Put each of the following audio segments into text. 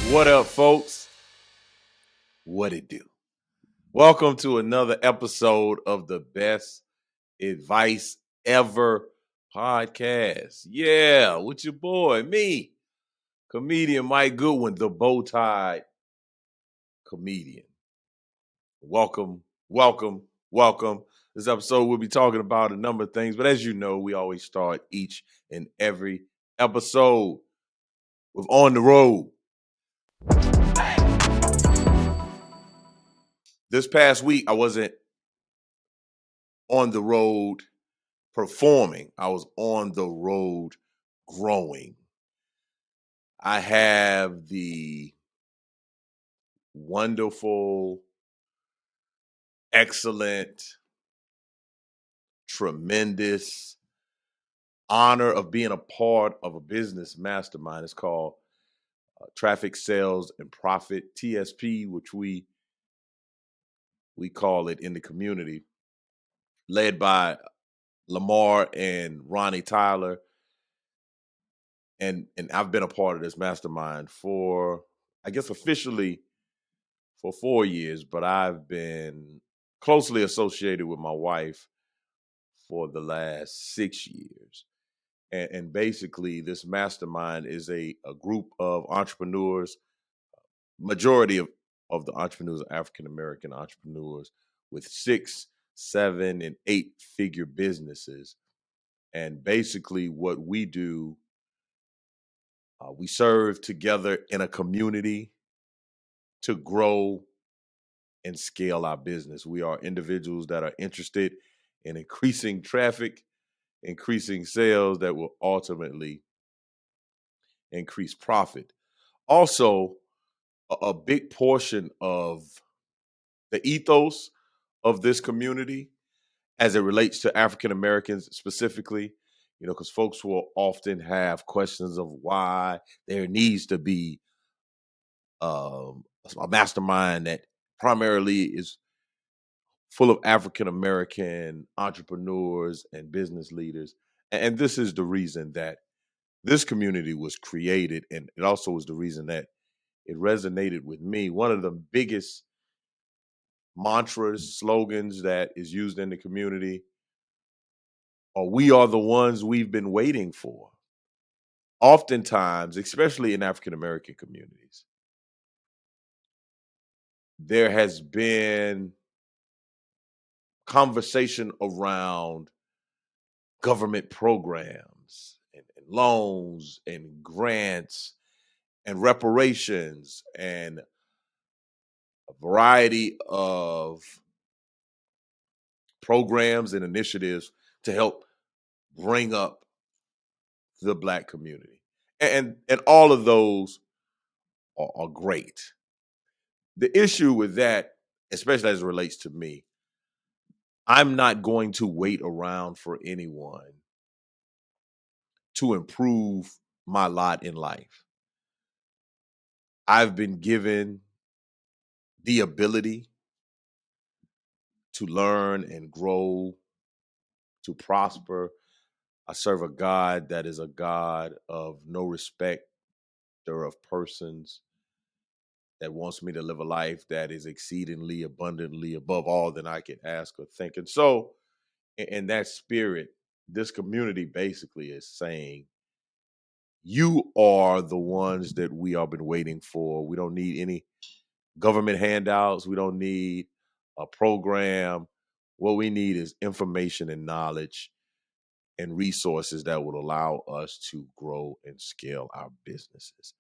What up, folks? What it do? Welcome to another episode of the Best Advice Ever podcast. Yeah, with your boy, me, comedian Mike Goodwin, the bow tie comedian. Welcome, welcome, welcome. This episode we'll be talking about a number of things, but as you know, we always start each and every episode with On the Road. This past week, I wasn't on the road performing. I was on the road growing. I have the wonderful, excellent, tremendous honor of being a part of a business mastermind. It's called Traffic Sales and Profit, TSP, which we call it in the community, led by Lamar and Ronnie Tyler. And I've been a part of this mastermind for, I guess, officially for 4 years, but I've been closely associated with my wife for the last 6 years. And basically, this mastermind is a group of entrepreneurs. Majority of the entrepreneurs are African American entrepreneurs with 6, 7, and 8-figure businesses. And basically, what we do, we serve together in a community to grow and scale our business. We are individuals that are interested in increasing traffic, increasing sales that will ultimately increase profit. Also, a big portion of the ethos of this community as it relates to African Americans specifically, because folks will often have questions of why there needs to be a mastermind that primarily is full of African American entrepreneurs and business leaders. And this is the reason that this community was created. And it also was the reason that it resonated with me. One of the biggest mantras, slogans that is used in the community are "We are the ones we've been waiting for." Oftentimes, especially in African American communities, there has been conversation around government programs and loans and grants and reparations and a variety of programs and initiatives to help bring up the Black community. And all of those are great. The issue with that, especially as it relates to me, I'm not going to wait around for anyone to improve my lot in life. I've been given the ability to learn and grow, to prosper. I serve a God that is a God of no respect or of persons, that wants me to live a life that is exceedingly abundantly above all that I could ask or think. And so, in that spirit, this community basically is saying, you are the ones that we have been waiting for. We don't need any government handouts. We don't need a program. What we need is information and knowledge and resources that would allow us to grow and scale our businesses.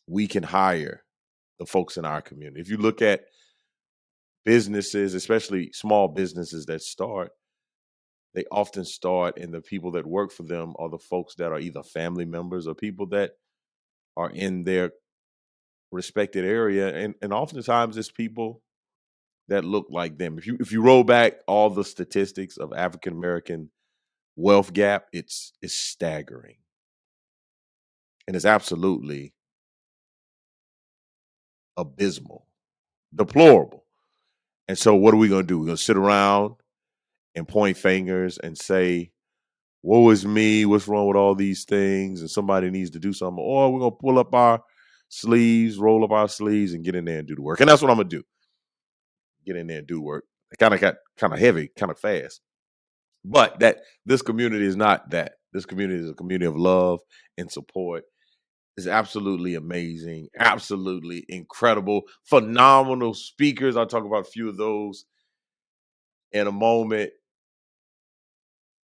We can hire the folks in our community. If you look at businesses, especially small businesses that start, they often start, and the people that work for them are the folks that are either family members or people that are in their respected area. And oftentimes it's people that look like them. If you roll back all the statistics of African American wealth gap, it's staggering. And it's absolutely abysmal, deplorable. And so what are we going to do? We're going to sit around and point fingers and say, woe is me, what's wrong with all these things? And somebody needs to do something. Or we're going to pull up our sleeves, roll up our sleeves, and get in there and do the work. And that's what I'm gonna do. Get in there and do work. It kind of got kind of heavy, kind of fast. But that this community is not that. This community is a community of love and support. It's absolutely amazing, absolutely incredible, phenomenal speakers. I'll talk about a few of those in a moment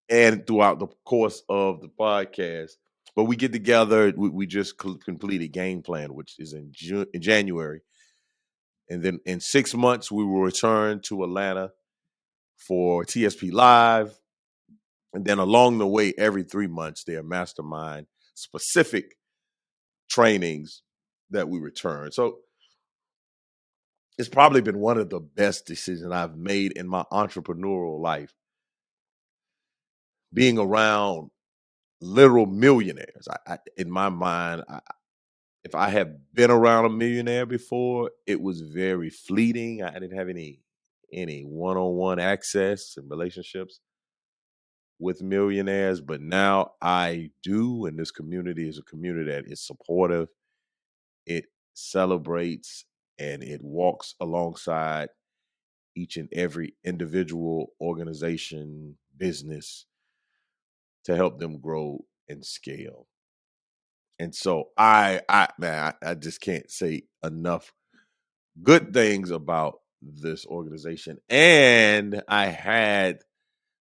and throughout the course of the podcast. But we get together. We just completed game plan, which is in January, and then in 6 months we will return to Atlanta for TSP Live, and then along the way, every 3 months, there are mastermind specific trainings that we return. So it's probably been one of the best decisions I've made in my entrepreneurial life, being around literal millionaires. In my mind, if I have been around a millionaire before, it was very fleeting. I didn't have any one-on-one access and relationships with millionaires, but now I do, and this community is a community that is supportive. It celebrates and it walks alongside each and every individual organization, business to help them grow and scale. And so I just can't say enough good things about this organization. And I had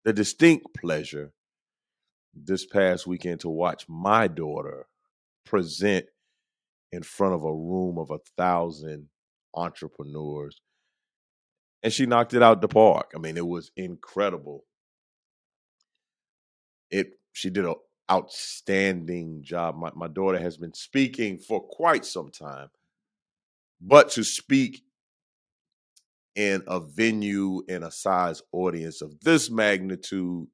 the distinct pleasure this past weekend to watch my daughter present in front of a room of 1,000 entrepreneurs. And she knocked it out the park. I mean, it was incredible. She did an outstanding job. My daughter has been speaking for quite some time, but to speak in a venue in a size audience of this magnitude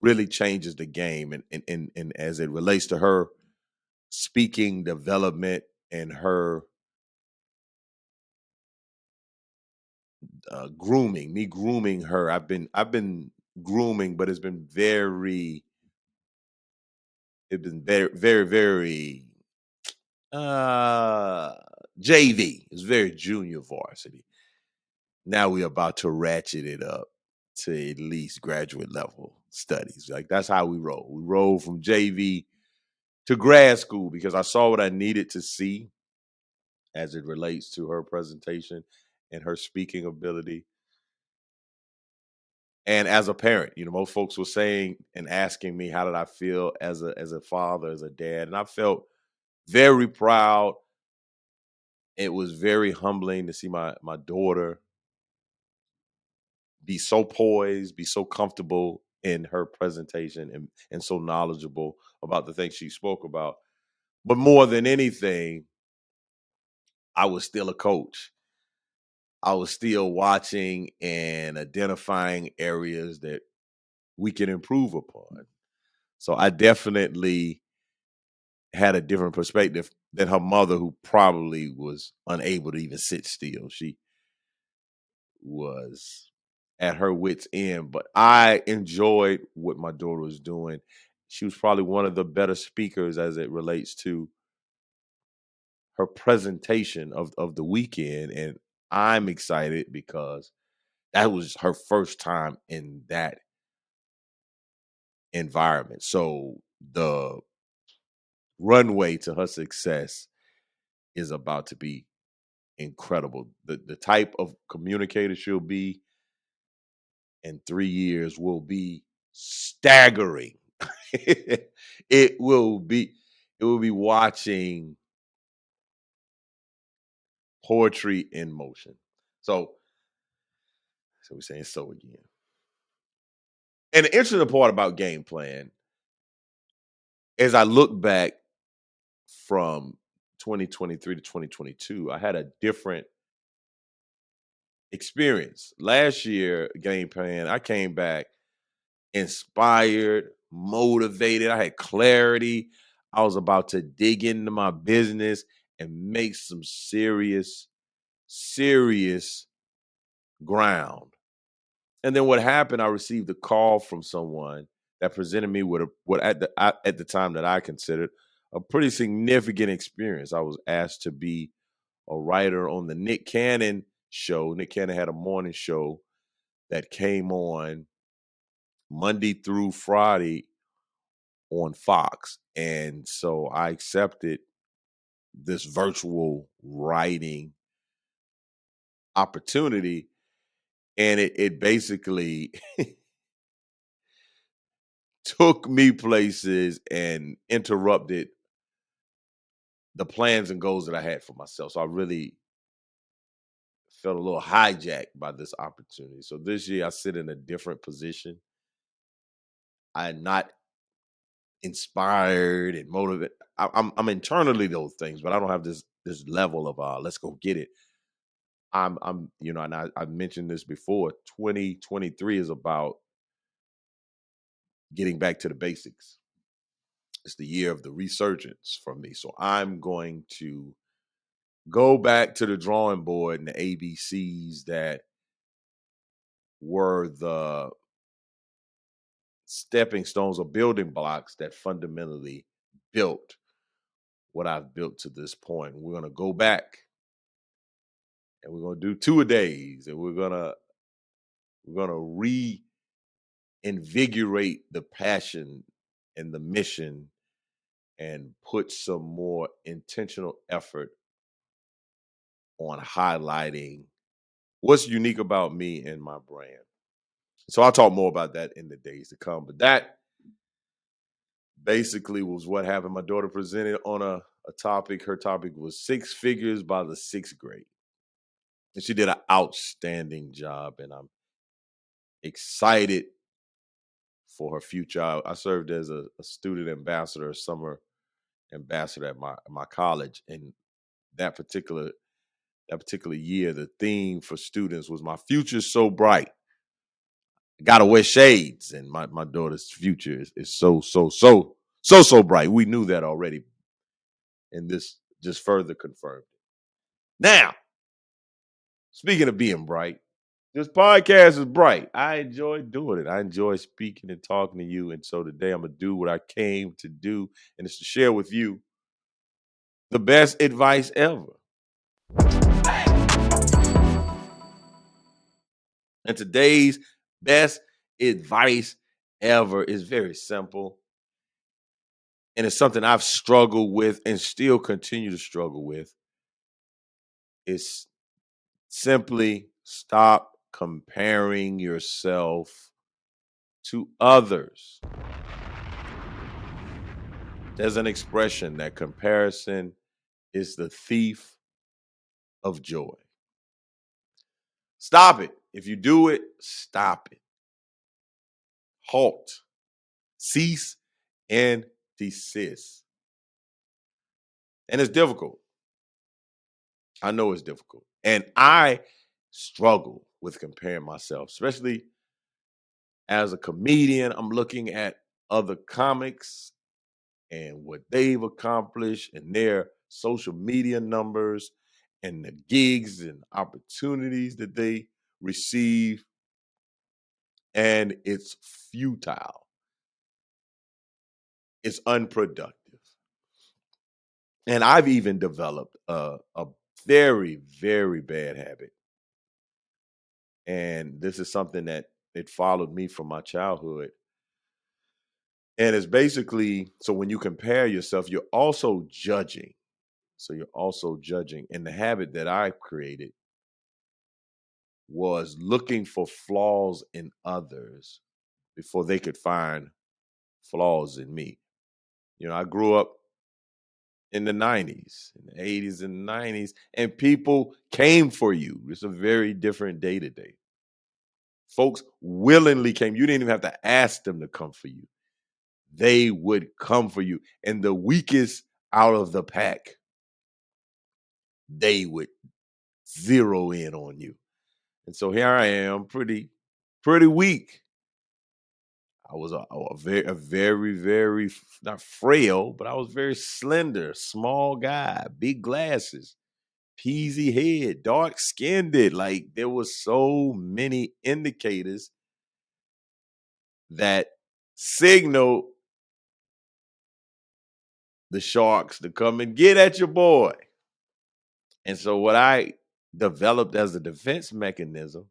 really changes the game. And as it relates to her speaking development and her grooming her. I've been grooming, but it's been very uh JV. It's very junior varsity. Now we're about to ratchet it up to at least graduate level studies. Like that's how we roll. We roll from JV to grad school because I saw what I needed to see as it relates to her presentation and her speaking ability. And as a parent, most folks were saying and asking me how did I feel as a father, as a dad, and I felt very proud. It was very humbling to see my daughter be so poised, be so comfortable in her presentation and so knowledgeable about the things she spoke about. But more than anything, I was still a coach. I was still watching and identifying areas that we can improve upon. So I definitely had a different perspective than her mother, who probably was unable to even sit still. She was at her wit's end, but I enjoyed what my daughter was doing. She was probably one of the better speakers as it relates to her presentation of the weekend. And I'm excited because that was her first time in that environment. So the runway to her success is about to be incredible. The type of communicator she'll be in 3 years will be staggering. it will be it will be watching poetry in motion. So we're saying so again. And the interesting part about game plan, as I look back from 2023 to 2022, I had a different experience. Last year, game plan, I came back inspired, motivated. I had clarity. I was about to dig into my business and make some serious ground. And then what happened? I received a call from someone that presented me with what at the time that I considered a pretty significant experience. I was asked to be a writer on the Nick Cannon show. Nick Cannon had a morning show that came on Monday through Friday on Fox. And so I accepted this virtual writing opportunity. And it basically took me places and interrupted the plans and goals that I had for myself. So I really felt a little hijacked by this opportunity. So this year I sit in a different position. I'm not inspired and motivated. I'm internally those things, but I don't have this level of let's go get it. I'm and I've mentioned this before. 2023 is about getting back to the basics. It's the year of the resurgence for me. So I'm going to go back to the drawing board and the ABCs that were the stepping stones or building blocks that fundamentally built what I've built to this point. We're going to go back and we're going to do two a days, and we're going to reinvigorate the passion and the mission and put some more intentional effort on highlighting what's unique about me and my brand. So I'll talk more about that in the days to come. But that basically was what happened. My daughter presented on a topic. Her topic was six figures by the sixth grade. And she did an outstanding job. And I'm excited for her future. I served as a student ambassador, a summer ambassador at my college. And that particular year, the theme for students was "My future's so bright. Gotta wear shades." And my daughter's future is so bright. We knew that already. And this just further confirmed it. Now, speaking of being bright, this podcast is bright. I enjoy doing it. I enjoy speaking and talking to you. And so today I'm going to do what I came to do, and it's to share with you the best advice ever. And today's best advice ever is very simple. And it's something I've struggled with and still continue to struggle with. It's simply stop comparing yourself to others. There's an expression that comparison is the thief of joy. Stop it. If you do it, stop it. Halt. Cease and desist. And it's difficult. I know it's difficult. And I struggle with comparing myself, especially as a comedian. I'm looking at other comics and what they've accomplished and their social media numbers and the gigs and opportunities that they receive. And it's futile. It's unproductive. And I've even developed a very, very bad habit. And this is something that it followed me from my childhood. And it's basically, so when you compare yourself, you're also judging. So you're also judging. And the habit that I created was looking for flaws in others before they could find flaws in me. I grew up in the 90s, in the 80s and 90s, and people came for you. It's a very different day today. Folks willingly came. You didn't even have to ask them to come for you. They would come for you. And the weakest out of the pack, they would zero in on you. And so here I am, pretty weak. I was a very, very, not frail, but I was very slender, small guy, big glasses, peasy head, dark skinned. Like there was so many indicators that signaled the sharks to come and get at your boy. And so what I developed as a defense mechanism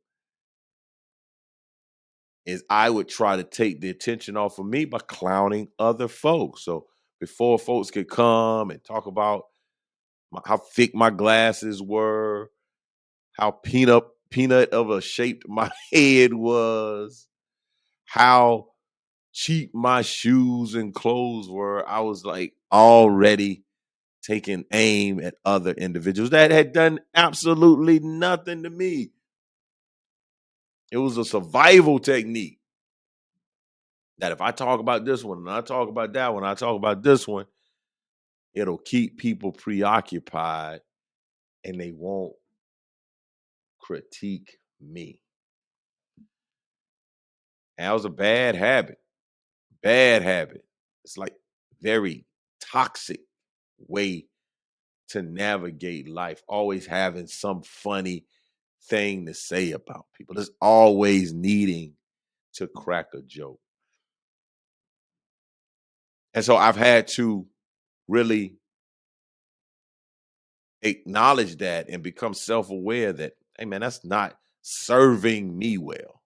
is I would try to take the attention off of me by clowning other folks. So before folks could come and talk about how thick my glasses were, how peanut of a shape my head was, how cheap my shoes and clothes were, I was like already taking aim at other individuals that had done absolutely nothing to me. It was a survival technique that if I talk about this one and I talk about that one, I talk about this one, it'll keep people preoccupied and they won't critique me. And that was a bad habit. Bad habit. It's like very toxic way to navigate life, always having some funny thing to say about people. There's always needing to crack a joke. And so I've had to really acknowledge that and become self-aware that, hey man, that's not serving me well.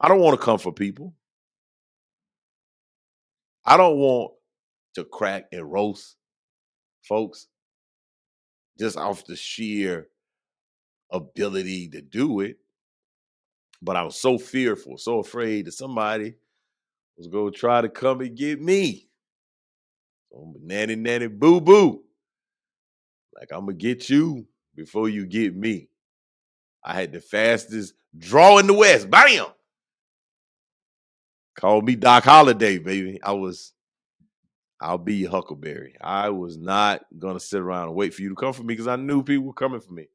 I don't want to come for people. I don't want to crack and roast folks just off the sheer ability to do it. But I was so fearful, so afraid that somebody was going to try to come and get me. So, nanny, boo, boo. Like, I'm going to get you before you get me. I had the fastest draw in the West. Bam! Call me Doc Holliday, baby. I'll be your Huckleberry. I was not going to sit around and wait for you to come for me because I knew people were coming for me.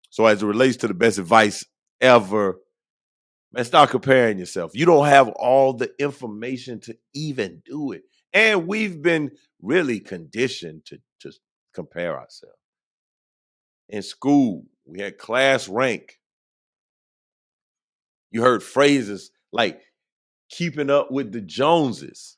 So as it relates to the best advice ever, man, start comparing yourself. You don't have all the information to even do it. And we've been really conditioned to compare ourselves. In school, we had class rank. You heard phrases like keeping up with the Joneses.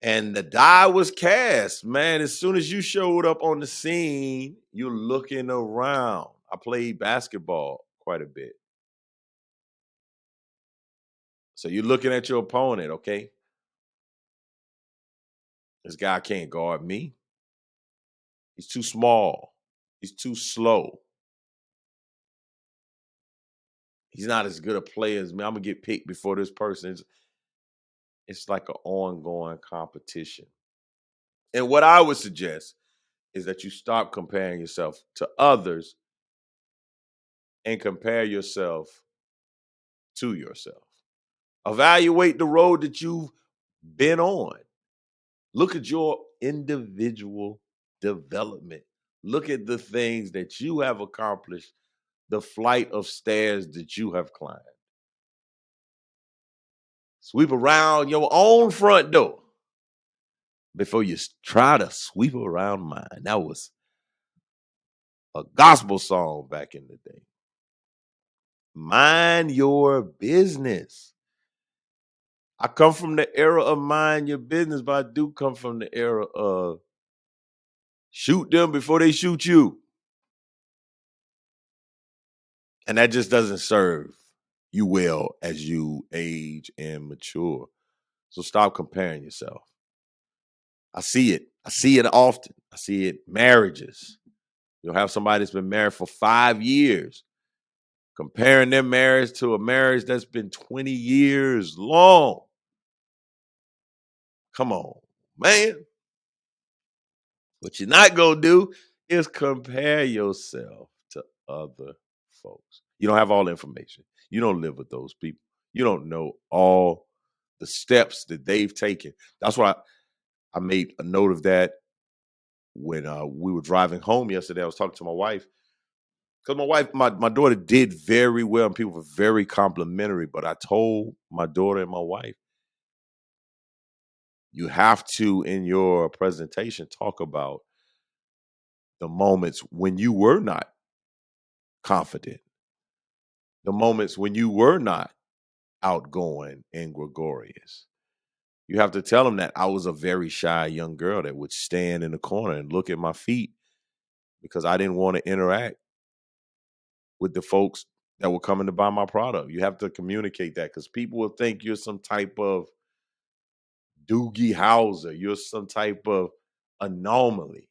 And the die was cast, man. As soon as you showed up on the scene, you're looking around. I played basketball quite a bit. So you're looking at your opponent, okay? This guy can't guard me. He's too small. He's too slow. He's not as good a player as me. I'm going to get picked before this person. It's like an ongoing competition. And what I would suggest is that you stop comparing yourself to others and compare yourself to yourself. Evaluate the road that you've been on. Look at your individual development. Look at the things that you have accomplished, the flight of stairs that you have climbed. Sweep around your own front door before you try to sweep around mine. That was a gospel song back in the day. Mind your business. I come from the era of mind your business, but I do come from the era of shoot them before they shoot you. And that just doesn't serve you well as you age and mature. So stop comparing yourself. I see it. I see it often. I see it marriages. You'll have somebody that's been married for 5 years, comparing their marriage to a marriage that's been 20 years long. Come on, man. What you're not going to do is compare yourself to other folks. You don't have all the information. You don't live with those people. You don't know all the steps that they've taken. That's why I made a note of that when we were driving home yesterday. I was talking to my wife because my daughter did very well and people were very complimentary. But I told my daughter and my wife, you have to, in your presentation, talk about the moments when you were not confident, the moments when you were not outgoing and gregarious, You have to tell them that I was a very shy young girl that would stand in the corner and look at my feet because I didn't want to interact with the folks that were coming to buy my product. You have to communicate that because people will think you're some type of Doogie Howser. You're some type of anomaly.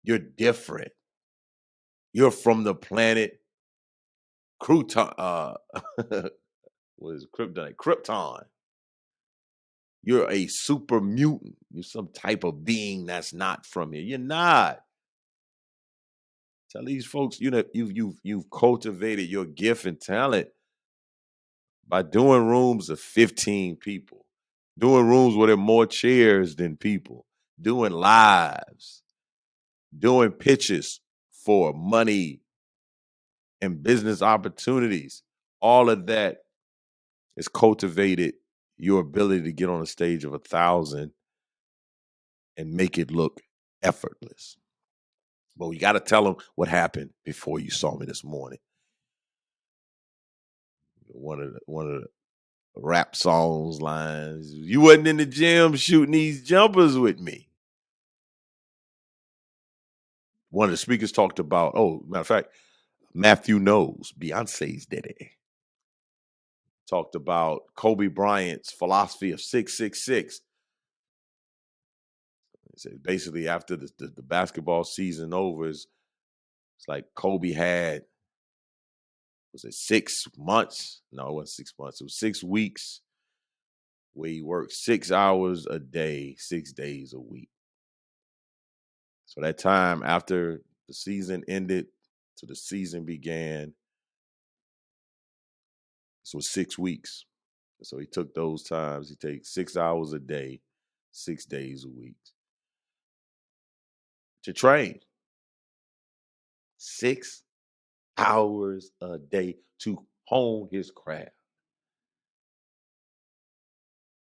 You're different. You're from the planet Crouton. What is it? Krypton? Krypton. You're a super mutant. You're some type of being that's not from here. You're not. Tell these folks, you've cultivated your gift and talent by doing rooms of 15 people, doing rooms where there are more chairs than people, doing lives, doing pitches for money and business opportunities. All of that has cultivated your ability to get on a stage of 1,000 and make it look effortless. But we got to tell them what happened before you saw me this morning. One of the rap songs lines. You wasn't in the gym shooting these jumpers with me. One of the speakers talked about, matter of fact, Matthew knows, Beyonce's daddy, talked about Kobe Bryant's philosophy of 666. He said basically after the basketball season over, it's like Kobe had, was it 6 months? No, it wasn't 6 months. It was 6 weeks where he worked 6 hours a day, 6 days a week. So that time after the season ended to the season began, this was 6 weeks. So he took those times. He takes 6 hours a day, 6 days a week to train. 6 hours a day to hone his craft.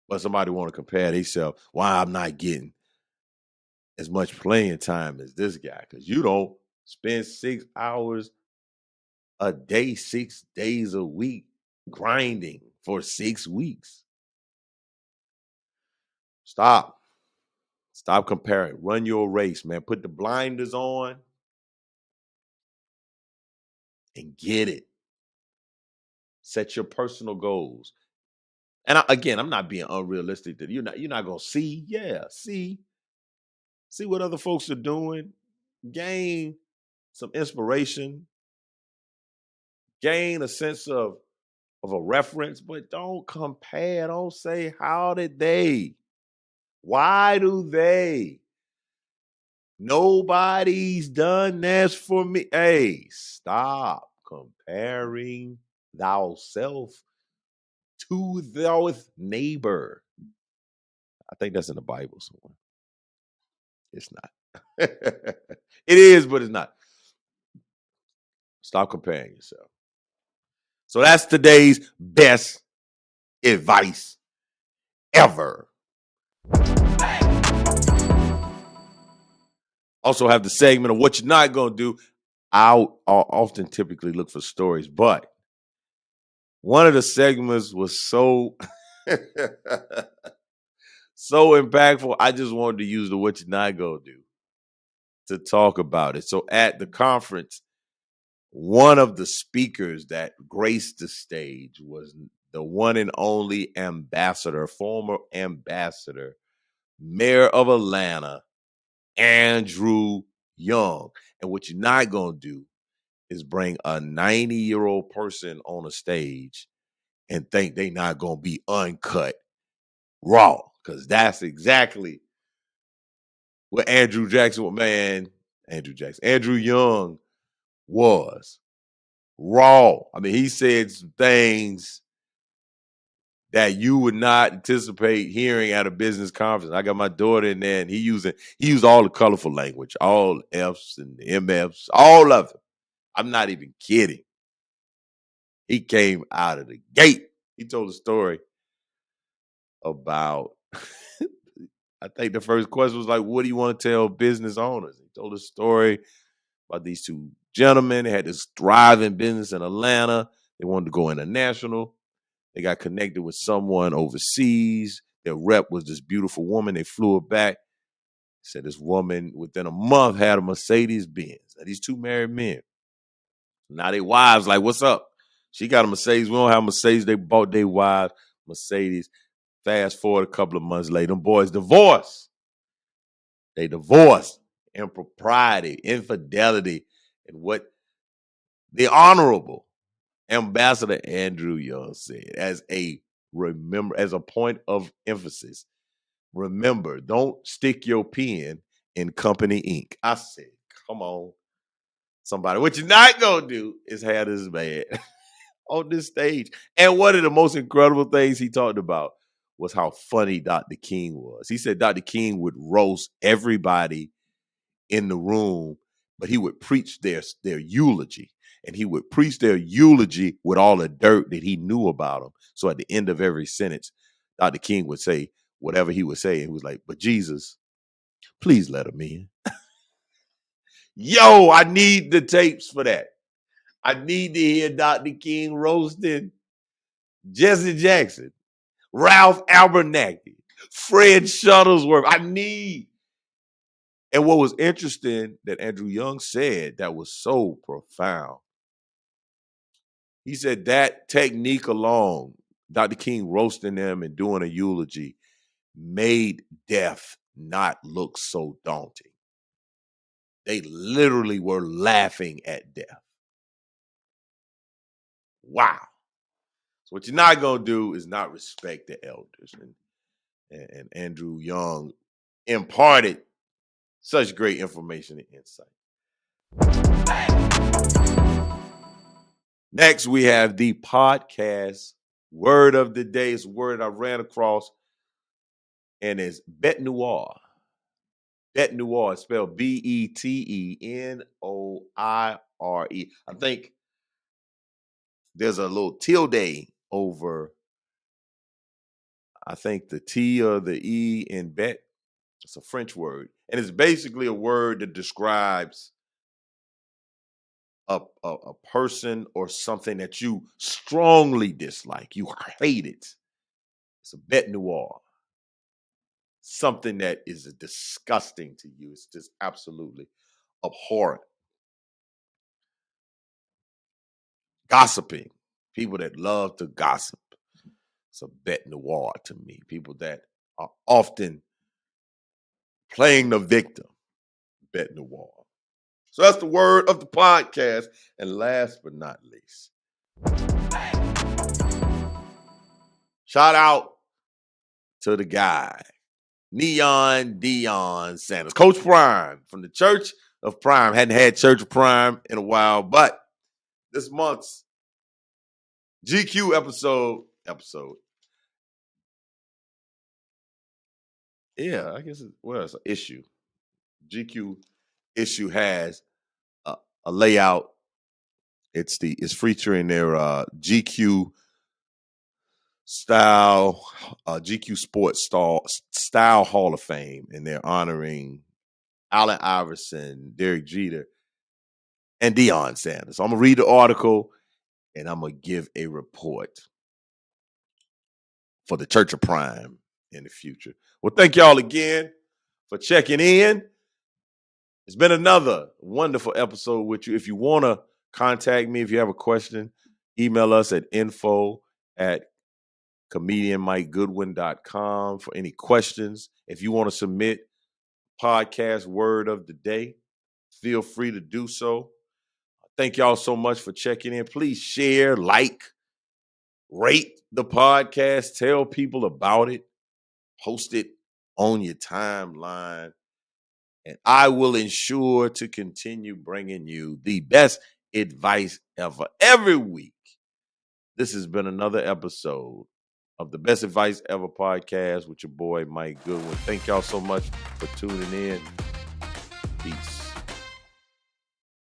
But somebody want to compare themselves. Why I'm not getting as much playing time as this guy? Because you don't spend 6 hours a day, 6 days a week, grinding for 6 weeks. Stop. Stop comparing. Run your race, man. Put the blinders on and get it. Set your personal goals. And again, I'm not being unrealistic that you're not gonna see. Yeah, see what other folks are doing. Gain some inspiration. Gain a sense of a reference, but don't compare. Don't say how did they? Why do they? Nobody's done this for me. Hey, stop comparing thyself to thy neighbor. I think that's in the Bible somewhere. It's not. It is, but it's not. Stop comparing yourself. So that's today's best advice ever. Also have the segment of what you're not going to do. I'll often typically look for stories, but one of the segments was so so impactful. I just wanted to use the what you're not going to do to talk about it. So at the conference, one of the speakers that graced the stage was the one and only ambassador, former ambassador, mayor of Atlanta, Andrew Young. And what you're not going to do is bring a 90-year-old person on a stage and think they not going to be uncut raw, because that's exactly what Andrew Young was. Raw. I mean, he said some things that you would not anticipate hearing at a business conference. I got my daughter in there, and he used all the colorful language, all F's and MFs, all of it. I'm not even kidding. He came out of the gate. He told a story about, I think the first question was like, what do you want to tell business owners? He told a story about these two gentlemen. They had this thriving business in Atlanta. They wanted to go international. They got connected with someone overseas. Their rep was this beautiful woman. They flew her back. Said this woman within a month had a Mercedes Benz. Now, these two married men. Now they wives like, what's up? She got a Mercedes. We don't have a Mercedes. They bought their wives Mercedes. Fast forward a couple of months later, them boys divorced. They divorced. Impropriety, infidelity, and what the honorable Ambassador Andrew Young said as a point of emphasis. Remember, don't stick your pen in company ink. I said, come on, somebody. What you're not gonna do is have this man on this stage. And one of the most incredible things he talked about was how funny Dr. King was. He said Dr. King would roast everybody in the room, but he would preach their eulogy. And he would preach their eulogy with all the dirt that he knew about them. So at the end of every sentence, Dr. King would say whatever he would say. And he was like, but Jesus, please let him in. Yo, I need the tapes for that. I need to hear Dr. King roasting Jesse Jackson, Ralph Abernathy, Fred Shuttlesworth. I need. And what was interesting that Andrew Young said that was so profound. He said that technique alone, Dr. King roasting them and doing a eulogy, made death not look so daunting. They literally were laughing at death. Wow. So what you're not going to do is not respect the elders. And Andrew Young imparted such great information and insight. Next, we have the podcast word of the day. It's a word I ran across, and it's bête noire. Bête noire is spelled Betenoire. I think there's a little tilde over, I think, the T or the E in bête. It's a French word. And it's basically a word that describes a person or something that you strongly dislike. You hate it. It's a bête noire. Something that is disgusting to you. It's just absolutely abhorrent. Gossiping. People that love to gossip. It's a bête noire to me. People that are often playing the victim. Bête noire. So that's the word of the podcast. And last but not least, shout out to the guy, Neon Deion Sanders, Coach Prime from the Church of Prime. Hadn't had Church of Prime in a while, but this month's GQ episode. Yeah, I guess it's an issue. GQ issue has a layout. It's featuring their GQ style, GQ Sports style Hall of Fame, and they're honoring Allen Iverson, Derek Jeter, and Deion Sanders. So I'm gonna read the article and I'm gonna give a report for the Church of Prime in the future. Well, thank y'all again for checking in. It's been another wonderful episode with you. If you want to contact me, if you have a question, email us at info@comedianmikegoodwin.com for any questions. If you want to submit podcast word of the day, feel free to do so. Thank y'all so much for checking in. Please share, like, rate the podcast, tell people about it, post it on your timeline, and I will ensure to continue bringing you the best advice ever. Every week, this has been another episode of the Best Advice Ever podcast with your boy, Mike Goodwin. Thank y'all so much for tuning in. Peace.